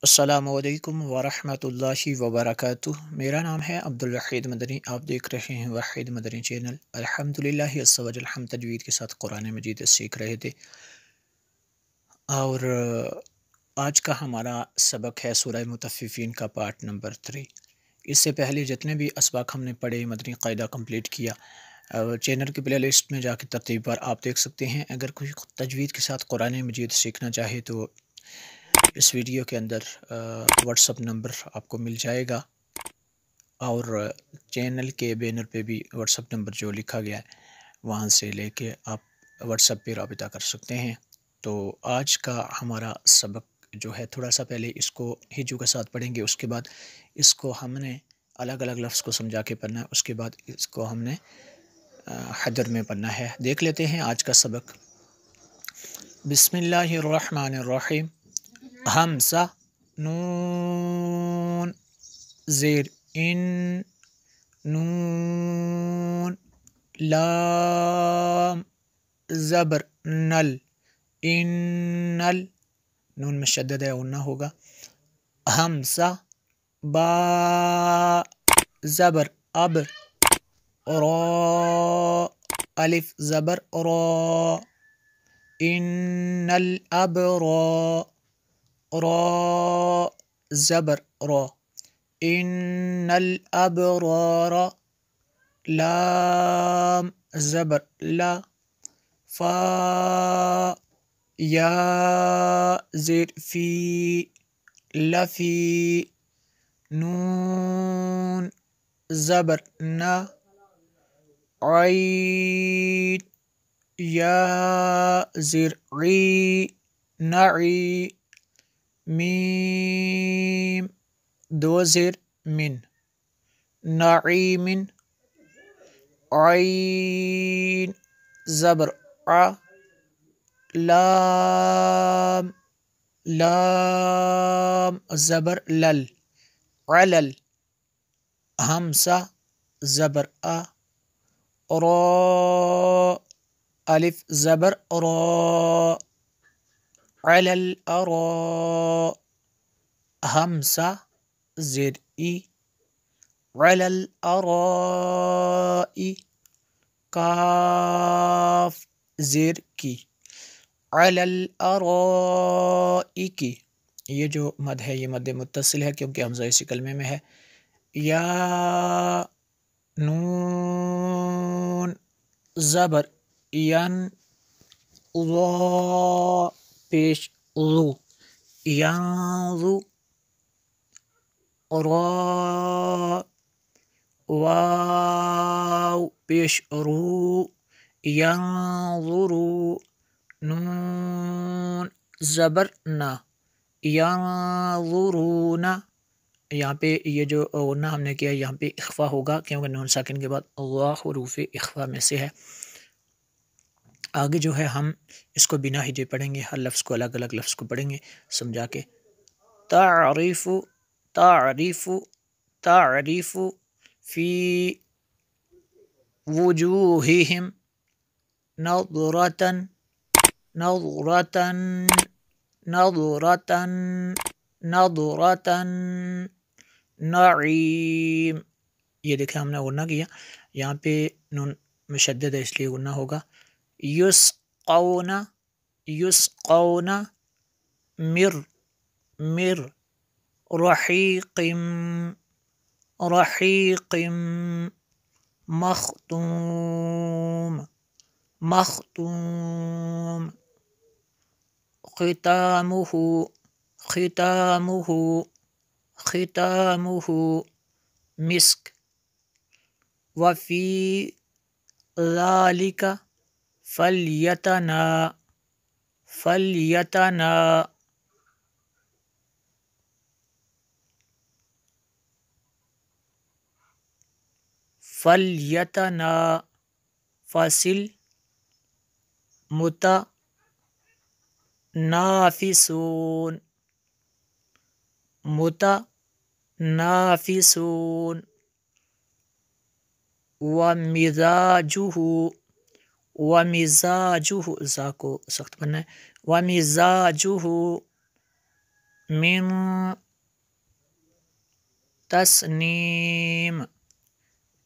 अस्सलामुअलैकुम वरहमतुल्लाहि वबरकातुह। मेरा नाम है अब्दुल मदनी। आप देख रहे हैं वाहिद मदनी चैनल। अल्हम्दुलिल्लाह अज़्ज़ा वजल, हम तजवीद के साथ कुरान मजीद सीख रहे थे और आज का हमारा सबक है सूरह मुतफ़्फ़िफ़ीन का पार्ट नंबर 3। इससे पहले जितने भी असबाक हमने पढ़े, मदनी क़ायदा कंप्लीट किया, चैनल की प्ले लिस्ट में जाकर तरतीब पर आप देख सकते हैं। अगर कोई तजवीद के साथ कुरान मजीद सीखना चाहे तो इस वीडियो के अंदर व्हाट्सअप नंबर आपको मिल जाएगा और चैनल के बैनर पे भी व्हाट्सअप नंबर जो लिखा गया है वहाँ से लेके आप व्हाट्सअप पे रब्ता कर सकते हैं। तो आज का हमारा सबक जो है, थोड़ा सा पहले इसको हिजू के साथ पढ़ेंगे, उसके बाद इसको हमने अलग अलग लफ्ज़ को समझा के पढ़ना है, उसके बाद इसको हमने हदर में पढ़ना है। देख लेते हैं आज का सबक। बिस्मिल्लाहिर्रहमानिर्रहीम। हमसा, नून, ज़ेर इन, नून, लाम, ज़बर नल, इन्नल, नून में शद्दद है, उन्ना होगा। हमसा, बा, ज़बर अब, रा, अलिफ ज़बर रा, इन्नल अबरा, रा, ज़बर रा, इन्नल अबरारा, लाम, ज़बर ला, फा, या, ज़ेर फी, लफ़ी, नून, ज़बर ना, ऐन, या, ज़ेर ई, नई, मीम, दो ज़ेर मिन, नईमिन, ऐन, ज़बर आ, लाम, लाम, ज़बर लल, अलल, हमसा, ज़बर आ, रा, अलिफ ज़बर रा, अलल अरा, हमसा, ज़ेर ई, अलल अराई, काफ, ज़ेर की, अलल अराइकी। ये जो मद है ये मद मुत्तसिल है क्योंकि हमज़ा इसी कलमे में है। या, नून, ज़बर यन, ज़ा, पेश ज़ू, यंज़ु, रा, वाव, पेश रू, यंज़ुरू, नून, ज़बर ना, यंज़ुरूना। यहाँ पे ये जो ना हमने किया, यहाँ पे इख्फा होगा क्योंकि नून साकिन के बाद अल्लाह हुरूफ़ इख्फा में से है। आगे जो है हम इसको बिना हिजे पढ़ेंगे, हर लफ्ज़ को अलग अलग लफ्ज़ को पढ़ेंगे समझा के। तारीफ़ु, तारीफ़ु, तारीफ़ु, फ़ी वुजूहिहिम नज़रतन, नज़रतन, नज़रतन, नज़रतन, नईम। ये देखें हमने गुन्ना किया, यहाँ पे नून मुशद्दद है इसलिए गुन्ना होगा। युस्क़ौना, युस्क़ौना, मिर, मिर, रहीक़िम, रहीक़िम, मख़तूम, मख़तूम, ख़ितामुहु, ख़ितामुहु, ख़ितामुहु, मिस्क, वफ़ी ज़ालिका फ़ल्यतना, फ़ल्यतना, फ़ल्यतना, फ़सिल, मुता, नाफ़िसून, मुता, नाफ़िसून, व मिज़ाजुहु, व मिज़ाजुहु, ज़ा को सख्त बनना है, व मिज़ाजुहु, من تسنیم،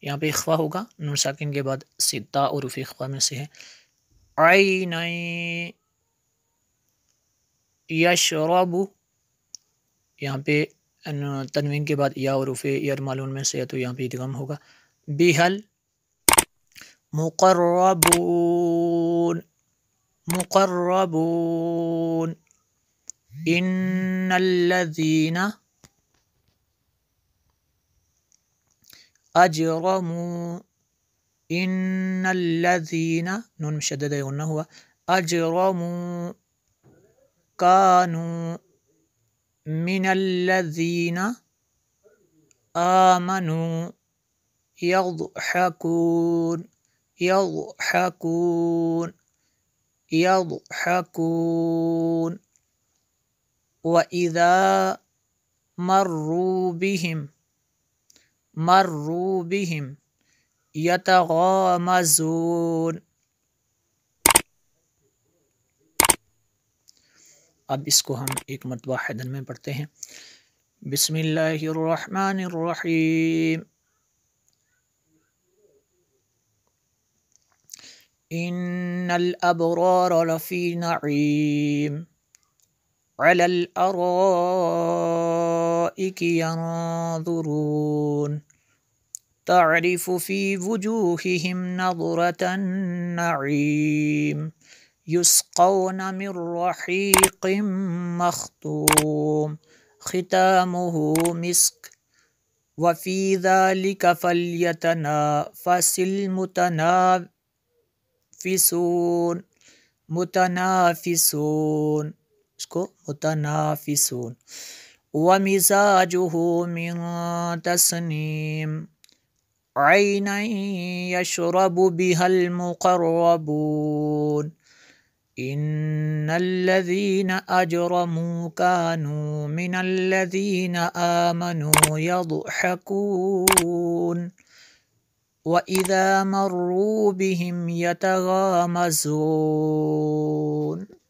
یہاں پہ اخفا ہوگا، نون ساکن کے بعد تا حروف اخفا میں سے ہے. عین یشرب، یہاں پہ تنوین کے بعد یا حروف یرملون میں سے ہے تو یہاں پہ ادغام ہوگا. بہل مقربون، مقربون. ان الذین اجرموا، ان الذین نون مشدد غنہ ہوا، اجرموا کانوا من الذین آمنوا یضحکون، یضحکون، یضحکون. وَإِذَا مَرُّوا بِهِمْ، مَرُّوا بِهِمْ يَتَغَامَزُونَ. اب اس کو ہم ایک مرتبہ حیدن میں پڑھتے ہیں. بسم اللہ الرحمن الرحیم. ان الابرار لفی نعیم علی الارائک ینظرون تعرف فی وجوہہم نظرة النعیم یسقون من رحیق مختوم ختامہ مسک وفی ذلک فلیتنافس المتنافسون، متنافسون، اس کو متنافسون. ومزاجہ من تسنیم عینا یشرب بها المقربون ان الذین اجرموا كانوا من الذین آمنوا یضحکون وَإِذَا مَرُّوا بِهِمْ يَتَغَامَزُونَ.